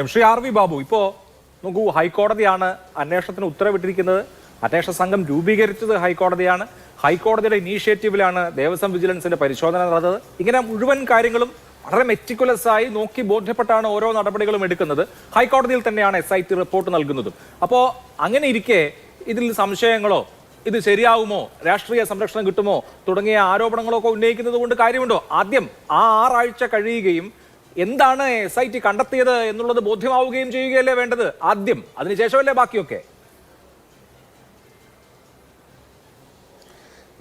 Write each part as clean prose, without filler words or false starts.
Shri R V Babu, ഇപ്പോ നോക്കൂ, ഹൈക്കോടതിയാണ് അന്വേഷണത്തിന് ഉത്തരവിട്ടിരിക്കുന്നത്. അന്വേഷണ സംഘം രൂപീകരിച്ചത് ഹൈക്കോടതിയാണ്. ഹൈക്കോടതിയുടെ ഇനീഷ്യേറ്റീവിലാണ് ദേവസ്വം വിജിലൻസിന്റെ പരിശോധന നടന്നത്. ഇങ്ങനെ മുഴുവൻ കാര്യങ്ങളും വളരെ മെറ്റിക്കുലസ് ആയി നോക്കി ബോധ്യപ്പെട്ടാണ് ഓരോ നടപടികളും എടുക്കുന്നത്. ഹൈക്കോടതിയിൽ തന്നെയാണ് SIT റിപ്പോർട്ട് നൽകുന്നതും. അപ്പോൾ അങ്ങനെ ഇരിക്കെ ഇതിൽ സംശയങ്ങളോ ഇത് ശരിയാവുമോ, രാഷ്ട്രീയ സംരക്ഷണം കിട്ടുമോ തുടങ്ങിയ ആരോപണങ്ങളൊക്കെ ഉന്നയിക്കുന്നത് കൊണ്ട് കാര്യമുണ്ടോ? ആദ്യം ആ 6 ആഴ്ച കഴിയുകയും എന്താണ് SIT കണ്ടെത്തിയത് എന്നുള്ളത് ബോധ്യമാവുകയും ചെയ്യുകയല്ലേ വേണ്ടത് ആദ്യം, അതിനുശേഷമല്ലേ ബാക്കിയൊക്കെ?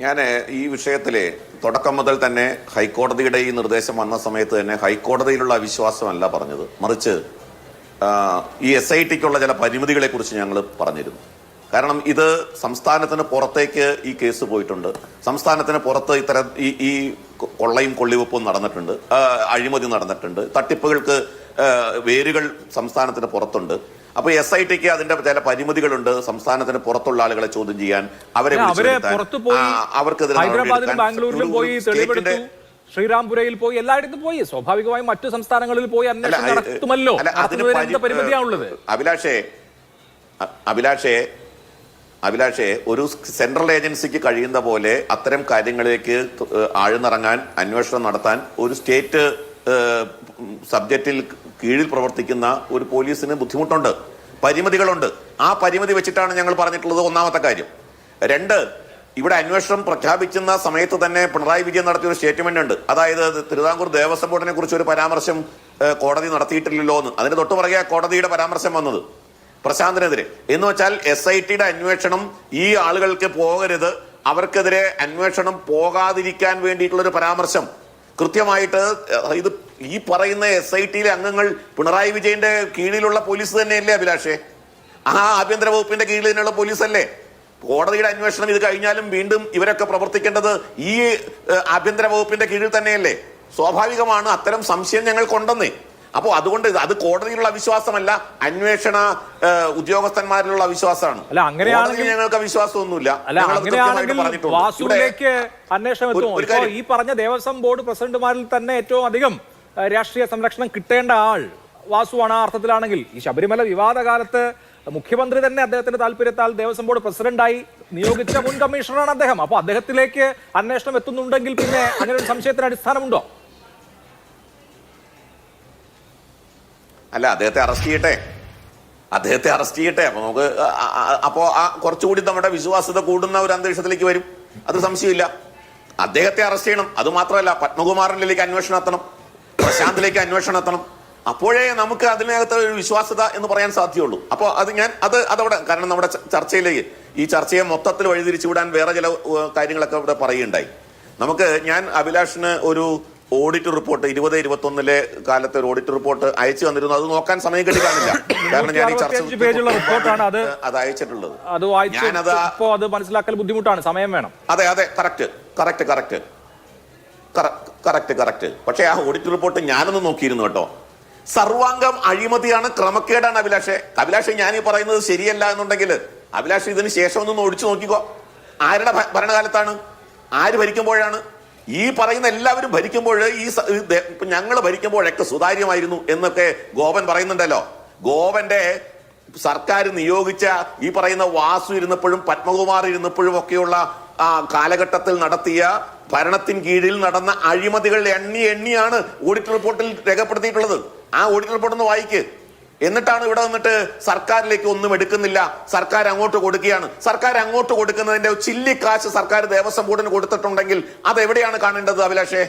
ഞാൻ ഈ വിഷയത്തിലെ തുടക്കം മുതൽ തന്നെ ഹൈക്കോടതിയുടെ ഈ നിർദ്ദേശം വന്ന സമയത്ത് തന്നെ ഹൈക്കോടതിയിലുള്ള അവിശ്വാസമല്ല പറഞ്ഞത്, മറിച്ച് ഈ SITക്കുള്ള ചില പരിമിതികളെ കുറിച്ച് ഞങ്ങൾ പറഞ്ഞിരുന്നു. കാരണം ഇത് സംസ്ഥാനത്തിന് പുറത്തേക്ക് ഈ കേസ് പോയിട്ടുണ്ട്, സംസ്ഥാനത്തിന് പുറത്ത് ഇത്തരം ഈ കൊള്ളയും കൊള്ളിവെപ്പും നടന്നിട്ടുണ്ട്, അഴിമതി നടന്നിട്ടുണ്ട്, തട്ടിപ്പുകൾക്ക് വേരുകൾ സംസ്ഥാനത്തിന് പുറത്തുണ്ട്. അപ്പൊ SITക്ക് അതിന്റെ ചില പരിമിതികളുണ്ട്. സംസ്ഥാനത്തിന് പുറത്തുള്ള ആളുകളെ ചോദ്യം ചെയ്യാൻ, അവരെ ശ്രീരാംപുരയിൽ പോയി എല്ലായിടത്തും പോയി, സ്വാഭാവികമായും മറ്റു സംസ്ഥാനങ്ങളിൽ പോയി അന്വേഷണം നടത്തുമല്ലോ. അഭിലാഷേ ഒരു സെൻട്രൽ ഏജൻസിക്ക് കഴിയുന്ന പോലെ അത്തരം കാര്യങ്ങളിലേക്ക് ആഴ്ന്നിറങ്ങാൻ, അന്വേഷണം നടത്താൻ ഒരു സ്റ്റേറ്റ് സബ്ജക്റ്റിൽ കീഴിൽ പ്രവർത്തിക്കുന്ന ഒരു പോലീസിന് ബുദ്ധിമുട്ടുണ്ട്, പരിമിതികളുണ്ട്. ആ പരിമിതി വെച്ചിട്ടാണ് ഞങ്ങൾ പറഞ്ഞിട്ടുള്ളത്, ഒന്നാമത്തെ കാര്യം. 2, ഇവിടെ അന്വേഷണം പ്രഖ്യാപിക്കുന്ന സമയത്ത് തന്നെ പിണറായി വിജയൻ നടത്തിയ ഒരു സ്റ്റേറ്റ്മെന്റ് ഉണ്ട്. അതായത് തിരുവിതാംകൂർ ദേവസ്വം ബോർഡിനെ കുറിച്ച് ഒരു പരാമർശം കോടതി നടത്തിയിട്ടില്ലല്ലോ എന്ന്. അതിന് തൊട്ടു പുറകെ കോടതിയുടെ പരാമർശം വന്നത് പ്രശാന്തിനെതിരെ. എന്ന് വെച്ചാൽ SITയുടെ അന്വേഷണം ഈ ആളുകൾക്ക് പോകരുത്, അവർക്കെതിരെ അന്വേഷണം പോകാതിരിക്കാൻ വേണ്ടിയിട്ടുള്ളൊരു പരാമർശം കൃത്യമായിട്ട്. ഇത് ഈ പറയുന്ന SITയിലെ അംഗങ്ങൾ പിണറായി വിജയന്റെ കീഴിലുള്ള പോലീസ് തന്നെയല്ലേ അഭിലാഷേ? ആ ആഭ്യന്തര വകുപ്പിന്റെ കീഴിൽ തന്നെയുള്ള പോലീസല്ലേ? കോടതിയുടെ അന്വേഷണം ഇത് കഴിഞ്ഞാലും വീണ്ടും ഇവരൊക്കെ പ്രവർത്തിക്കേണ്ടത് ഈ ആഭ്യന്തര വകുപ്പിന്റെ കീഴിൽ തന്നെയല്ലേ? സ്വാഭാവികമാണ് അത്തരം സംശയം ഞങ്ങൾക്കുണ്ടെന്നേ. അപ്പോൾ അതുകൊണ്ട് അത് കോടതിയിലുള്ള അവിശ്വാസമല്ല, അന്വേഷണ ഉദ്യോഗസ്ഥന്മാരിലുള്ള അവിശ്വാസമാണ്. ഞങ്ങൾക്ക് അവിശ്വാസമൊന്നുമില്ല. അന്വേഷണം ഈ പറഞ്ഞ ദേവസ്വം ബോർഡ് പ്രസിഡന്റുമാരിൽ തന്നെ ഏറ്റവും അധികം രാഷ്ട്രീയ സംരക്ഷണം കിട്ടേണ്ട ആൾ വാസുവാണ്. ആ അർത്ഥത്തിലാണെങ്കിൽ ഈ ശബരിമല വിവാദ കാലത്ത് മുഖ്യമന്ത്രി തന്നെ അദ്ദേഹത്തിന്റെ താല്പര്യത്താൽ ദേവസ്വം ബോർഡ് പ്രസിഡന്റായി നിയോഗിച്ച മുൻ കമ്മീഷണറാണ് അദ്ദേഹം. അപ്പൊ അദ്ദേഹത്തിലേക്ക് അന്വേഷണം എത്തുന്നുണ്ടെങ്കിൽ പിന്നെ അങ്ങനെ ഒരു സംശയത്തിന് അടിസ്ഥാനമുണ്ടോ? അല്ല, അദ്ദേഹത്തെ അറസ്റ്റ് ചെയ്യട്ടെ. അപ്പൊ കുറച്ചുകൂടി നമ്മുടെ വിശ്വാസ്യത കൂടുന്ന ഒരു അന്തരീക്ഷത്തിലേക്ക് വരും, അത് സംശയമില്ല. അദ്ദേഹത്തെ അറസ്റ്റ് ചെയ്യണം. അത് മാത്രമല്ല, പത്മകുമാറിലേക്ക് അന്വേഷണം എത്തണം, പ്രശാന്തിലേക്ക് അന്വേഷണം എത്തണം. അപ്പോഴേ നമുക്ക് അതിനകത്ത് ഒരു വിശ്വാസ്യത എന്ന് പറയാൻ സാധ്യമുള്ളൂ. അപ്പോൾ അതവിടെ, കാരണം നമ്മുടെ ഈ ചർച്ചയെ മൊത്തത്തിൽ വഴിതിരിച്ചുവിടാൻ വേറെ ചില കാര്യങ്ങളൊക്കെ ഇവിടെ പറയുകയുണ്ടായി. ഞാൻ അഭിലാഷിന് ഒരു ഓഡിറ്റ് റിപ്പോർട്ട് 2021 കാലത്തെ ഒരു ഓഡിറ്റ് റിപ്പോർട്ട് അയച്ചു തന്നിരുന്നു. അത് നോക്കാൻ സമയം കിട്ടിക്കാണില്ല, കാരണം ഞാൻ ഈ ചർച്ച അത് അയച്ചിട്ടുള്ളത്. അത് മനസ്സിലാക്കൽ ബുദ്ധിമുട്ടാണ്, സമയം വേണം. അതെ, കറക്റ്റ്. പക്ഷെ ആ ഓഡിറ്റ് റിപ്പോർട്ട് ഞാനൊന്ന് നോക്കിയിരുന്നു കേട്ടോ. സർവാംഗം അഴിമതിയാണ്, ക്രമക്കേടാണ് അഭിലാഷെ. ഞാൻ ഈ പറയുന്നത് ശരിയല്ല എന്നുണ്ടെങ്കിൽ അഭിലാഷ് ഇതിന് ശേഷം ഒന്ന് ഒഴിച്ചു നോക്കിക്കോ. ആരുടെ ഭരണകാലത്താണ്, ആര് ഭരിക്കുമ്പോഴാണ്? ഈ പറയുന്ന എല്ലാവരും ഭരിക്കുമ്പോൾ, ഞങ്ങൾ ഭരിക്കുമ്പോഴൊക്കെ സുതാര്യമായിരുന്നു എന്നൊക്കെ ഗോപൻ പറയുന്നുണ്ടല്ലോ. ഗോപന്റെ സർക്കാർ നിയോഗിച്ച ഈ പറയുന്ന വാസു ഇരുന്നപ്പോഴും പത്മകുമാർ ഇരുന്നപ്പോഴും ഒക്കെയുള്ള കാലഘട്ടത്തിൽ നടത്തിയ ഭരണത്തിന് കീഴിൽ നടന്ന അഴിമതികൾ എണ്ണിയാണ് ഓഡിറ്റ് റിപ്പോർട്ടിൽ രേഖപ്പെടുത്തിയിട്ടുള്ളത്. ആ ഓഡിറ്റ് റിപ്പോർട്ട് ഒന്ന് വായിക്ക്. എന്നിട്ടാണ് ഇവിടെ വന്നിട്ട് സർക്കാരിലേക്ക് ഒന്നും എടുക്കുന്നില്ല, സർക്കാർ അങ്ങോട്ട് കൊടുക്കുകയാണ്. സർക്കാർ അങ്ങോട്ട് കൊടുക്കുന്നതിന്റെ ചില്ലിക്കാശ് സർക്കാർ ദേവസ്വം ബോർഡിന് കൊടുത്തിട്ടുണ്ടെങ്കിൽ അത് എവിടെയാണ് കാണേണ്ടത് അഭിലാഷേ?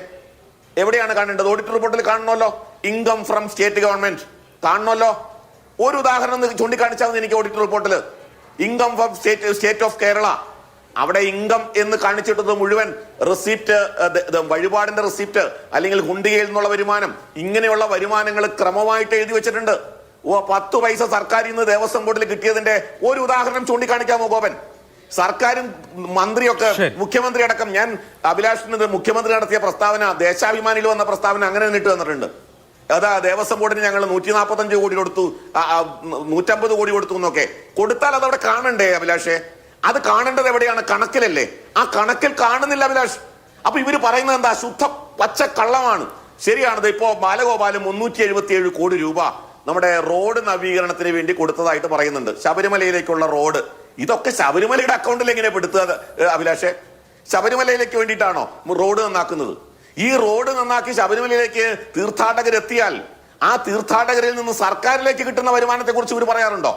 എവിടെയാണ് കാണേണ്ടത്? ഓഡിറ്റ് റിപ്പോർട്ടിൽ കാണണമല്ലോ. ഇൻകം ഫ്രം സ്റ്റേറ്റ് ഗവൺമെന്റ് കാണണമല്ലോ. ഒരു ഉദാഹരണം ചൂണ്ടിക്കാണിച്ചാൽ എനിക്ക് ഓഡിറ്റ് റിപ്പോർട്ടിൽ income from state of Kerala, അവിടെ ഇൻകം എന്ന് കാണിച്ചിട്ടത് മുഴുവൻ റെസിപ്റ്റ്, വഴിപാടിന്റെ റെസിപ്റ്റ് അല്ലെങ്കിൽ ഹുണ്ടികയിൽ നിന്നുള്ള വരുമാനം, ഇങ്ങനെയുള്ള വരുമാനങ്ങൾ ക്രമമായിട്ട് എഴുതി വെച്ചിട്ടുണ്ട്. 10 പൈസ സർക്കാരിൽ നിന്ന് ദേവസ്വം ബോർഡിൽ കിട്ടിയതിന്റെ ഒരു ഉദാഹരണം ചൂണ്ടിക്കാണിക്കാമോ ഗോപൻ? സർക്കാരും മന്ത്രിയൊക്കെ, മുഖ്യമന്ത്രി അടക്കം, ഞാൻ അഭിലാഷിന് മുഖ്യമന്ത്രി നടത്തിയ പ്രസ്താവന, ദേശാഭിമാനിയിൽ വന്ന പ്രസ്താവന അങ്ങനെ ഇട്ട് തന്നിട്ടുണ്ട്. അതാ ദേവസ്വം ബോർഡിന് ഞങ്ങൾ 145 കോടി കൊടുത്തു, 150 കോടി കൊടുത്തു എന്നൊക്കെ കൊടുത്താൽ അതവിടെ കാണണ്ടേ അഭിലാഷേ? അത് കാണേണ്ടത് എവിടെയാണ്? കണക്കിലല്ലേ? ആ കണക്കിൽ കാണുന്നില്ല അഭിലാഷ്. അപ്പൊ ഇവര് പറയുന്നത് എന്താ? ശുദ്ധ പച്ച കള്ളമാണ്. ശരിയാണത്. ഇപ്പോ ബാലഗോപാലും 377 കോടി രൂപ നമ്മുടെ റോഡ് നവീകരണത്തിന് വേണ്ടി കൊടുത്തതായിട്ട് പറയുന്നുണ്ട്. ശബരിമലയിലേക്കുള്ള റോഡ്. ഇതൊക്കെ ശബരിമലയുടെ അക്കൗണ്ടിൽ എങ്ങനെ പെടുത്തുക അഭിലാഷേ? ശബരിമലയിലേക്ക് വേണ്ടിയിട്ടാണോ റോഡ് നന്നാക്കുന്നത്? ഈ റോഡ് നന്നാക്കി ശബരിമലയിലേക്ക് തീർത്ഥാടകരെത്തിയാൽ ആ തീർത്ഥാടകരിൽ നിന്ന് സർക്കാരിലേക്ക് കിട്ടുന്ന വരുമാനത്തെ കുറിച്ച് ഇവർ പറയാറുണ്ടോ?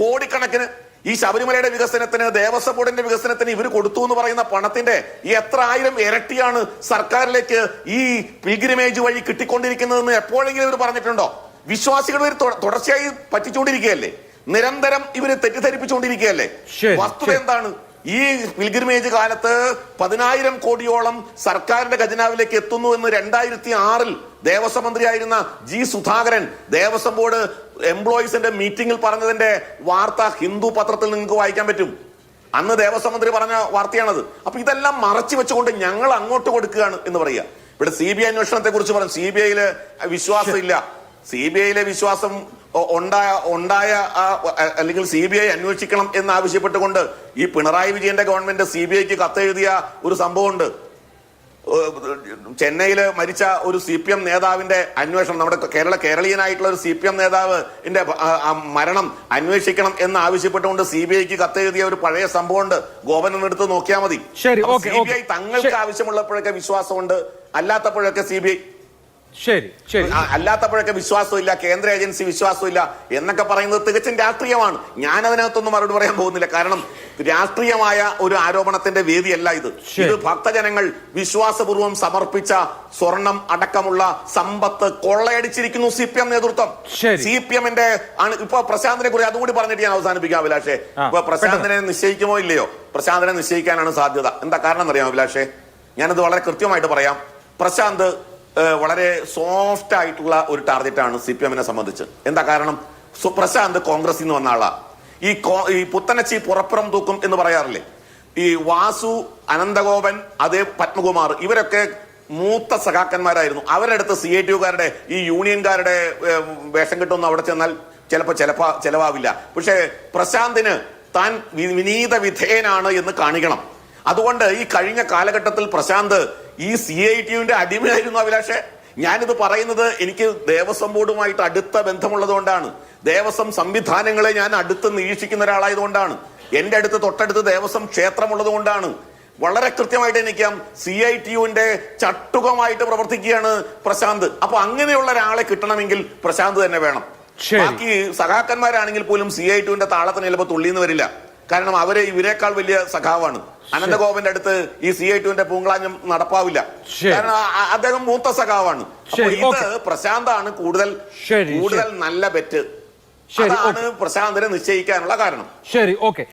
കോടിക്കണക്കിന് ഈ ശബരിമലയുടെ വികസനത്തിന്, ദേവസ്വം ബോർഡിന്റെ വികസനത്തിന് ഇവർ കൊടുത്തു എന്ന് പറയുന്ന പണത്തിന്റെ ഈ എത്ര ആയിരം ഇരട്ടിയാണ് സർക്കാരിലേക്ക് ഈ പിൽഗ്രിമേജ് വഴി കിട്ടിക്കൊണ്ടിരിക്കുന്നതെന്ന് എപ്പോഴെങ്കിലും ഇവർ പറഞ്ഞിട്ടുണ്ടോ? വിശ്വാസികൾ ഇവർ തുടർച്ചയായി പറ്റിച്ചുകൊണ്ടിരിക്കുകയല്ലേ, നിരന്തരം ഇവര് തെറ്റിദ്ധരിപ്പിച്ചുകൊണ്ടിരിക്കുകയല്ലേ. വസ്തുത എന്താണ്? ഈ പിൽഗ്രിമേജ് കാലത്ത് 10,000 കോടിയോളം സർക്കാരിന്റെ ഖജനാവിലേക്ക് എത്തുന്നു എന്ന് 2006 ദേവസ്വം മന്ത്രിയായിരുന്ന ജി സുധാകരൻ ദേവസ്വം ബോർഡ് എംപ്ലോയീസിന്റെ മീറ്റിംഗിൽ പറഞ്ഞതിന്റെ വാർത്ത ഹിന്ദു പത്രത്തിൽ നിങ്ങൾക്ക് വായിക്കാൻ പറ്റും. അന്ന് ദേവസ്വം മന്ത്രി പറഞ്ഞ വാർത്തയാണത്. അപ്പൊ ഇതെല്ലാം മറച്ചു വെച്ചുകൊണ്ട് ഞങ്ങൾ അങ്ങോട്ട് കൊടുക്കുകയാണ് എന്ന് പറയുക. ഇവിടെ CBI അന്വേഷണത്തെ കുറിച്ച് പറഞ്ഞു. CBIയില് വിശ്വാസമില്ല. CBIയിലെ വിശ്വാസം ഉണ്ടായ അല്ലെങ്കിൽ CBI അന്വേഷിക്കണം എന്ന് ആവശ്യപ്പെട്ടുകൊണ്ട് ഈ പിണറായി വിജയന്റെ ഗവൺമെന്റ് CBIക്ക് കത്തെഴുതിയ ഒരു സംഭവമുണ്ട്. ചെന്നൈയില് മരിച്ച ഒരു CPM നേതാവിന്റെ അന്വേഷണം, നമ്മുടെ കേരളീയനായിട്ടുള്ള ഒരു CPM നേതാവിന്റെ മരണം അന്വേഷിക്കണം എന്ന് ആവശ്യപ്പെട്ടുകൊണ്ട് CBIക്ക് കത്തെഴുതിയ ഒരു പഴയ സംഭവമുണ്ട്. ഗോപനൻ എടുത്ത് നോക്കിയാൽ മതി. CBI തങ്ങൾക്ക് ആവശ്യമുള്ളപ്പോഴൊക്കെ വിശ്വാസമുണ്ട്, അല്ലാത്തപ്പോഴൊക്കെ CBI അല്ലാത്തപ്പോഴൊക്കെ വിശ്വാസമില്ല, കേന്ദ്ര ഏജൻസി വിശ്വാസമില്ല എന്നൊക്കെ പറയുന്നത് തികച്ചും രാഷ്ട്രീയമാണ്. ഞാൻ അതിനകത്തൊന്നും മറുപടി പറയാൻ പോകുന്നില്ല. കാരണം രാഷ്ട്രീയമായ ഒരു ആരോപണത്തിന്റെ വേദിയല്ല ഇത്. ഇത് ഭക്തജനങ്ങൾ വിശ്വാസപൂർവ്വം സമർപ്പിച്ച സ്വർണം അടക്കമുള്ള സമ്പത്ത് കൊള്ളയടിച്ചിരിക്കുന്നു CPM നേതൃത്വം. CPMന്റെ ആണ്. ഇപ്പൊ പ്രശാന്തിനെ കുറിച്ച് അതും കൂടി പറഞ്ഞിട്ട് ഞാൻ അവസാനിപ്പിക്കാം അഭിലാഷേ. ഇപ്പൊ പ്രശാന്തിനെ നിശ്ചയിക്കുമോ ഇല്ലയോ? പ്രശാന്തിനെ നിശ്ചയിക്കാനാണ് സാധ്യത. എന്താ കാരണം എന്നറിയാം അഭിലാഷേ? ഞാനത് വളരെ കൃത്യമായിട്ട് പറയാം. പ്രശാന്ത് വളരെ സോഫ്റ്റ് ആയിട്ടുള്ള ഒരു ടാർഗറ്റാണ് CPMനെ സംബന്ധിച്ച്. എന്താ കാരണം? പ്രശാന്ത് കോൺഗ്രസിൽ നിന്ന് വന്ന ആളാ. ഈ പുത്തനച്ചി പുറപ്പുറം തൂക്കും എന്ന് പറയാറില്ലേ? ഈ വാസു, അനന്തഗോപൻ, അതേ പത്മകുമാർ, ഇവരൊക്കെ മൂത്ത സഖാക്കന്മാരായിരുന്നു. അവരുടെ അടുത്ത് CITUകാരുടെ ഈ യൂണിയൻകാരുടെ വേഷം കിട്ടുമെന്ന് അവിടെ ചെന്നാൽ ചിലപ്പോ ചെലവാവില്ല. പക്ഷേ പ്രശാന്തിന് താൻ വിനീത വിധേയനാണ് എന്ന് കാണിക്കണം. അതുകൊണ്ട് ഈ കഴിഞ്ഞ കാലഘട്ടത്തിൽ പ്രശാന്ത് ഈ CITUവിന്റെ അടിമയായിരുന്നു അഭിലാഷേ. ഞാനിത് പറയുന്നത് എനിക്ക് ദേവസ്വം ബോർഡുമായിട്ട് അടുത്ത ബന്ധമുള്ളത് കൊണ്ടാണ്. ദേവസ്വം സംവിധാനങ്ങളെ ഞാൻ അടുത്ത് നിരീക്ഷിക്കുന്ന ഒരാളായതുകൊണ്ടാണ്. എന്റെ അടുത്ത് തൊട്ടടുത്ത് ദേവസ്വം ക്ഷേത്രമുള്ളത് കൊണ്ടാണ്. വളരെ കൃത്യമായിട്ട് എനിക്കാം CITUവിന്റെ ചട്ടുകമായിട്ട് പ്രവർത്തിക്കുകയാണ് പ്രശാന്ത്. അപ്പൊ അങ്ങനെയുള്ള ഒരാളെ കിട്ടണമെങ്കിൽ പ്രശാന്ത് തന്നെ വേണം. ബാക്കി സഖാക്കന്മാരാണെങ്കിൽ പോലും CITUവിന്റെ താളത്തിന് ചിലപ്പോൾ തുള്ളിന്ന് വരില്ല. കാരണം അവര് ഇവരെക്കാൾ വലിയ സഖാവാണ്. അനന്തഗോപന്റെ അടുത്ത് ഈ CITUവിന്റെ പൂങ്കളാഞ്ഞം നടപ്പാവില്ല. കാരണം അദ്ദേഹം മൂത്ത സഖാവാണ്. ഇത് പ്രശാന്താണ് കൂടുതൽ നല്ല ബെറ്റ്. അതാണ് പ്രശാന്തിനെ നിശ്ചയിക്കാനുള്ള കാരണം. ശരി, ഓക്കെ.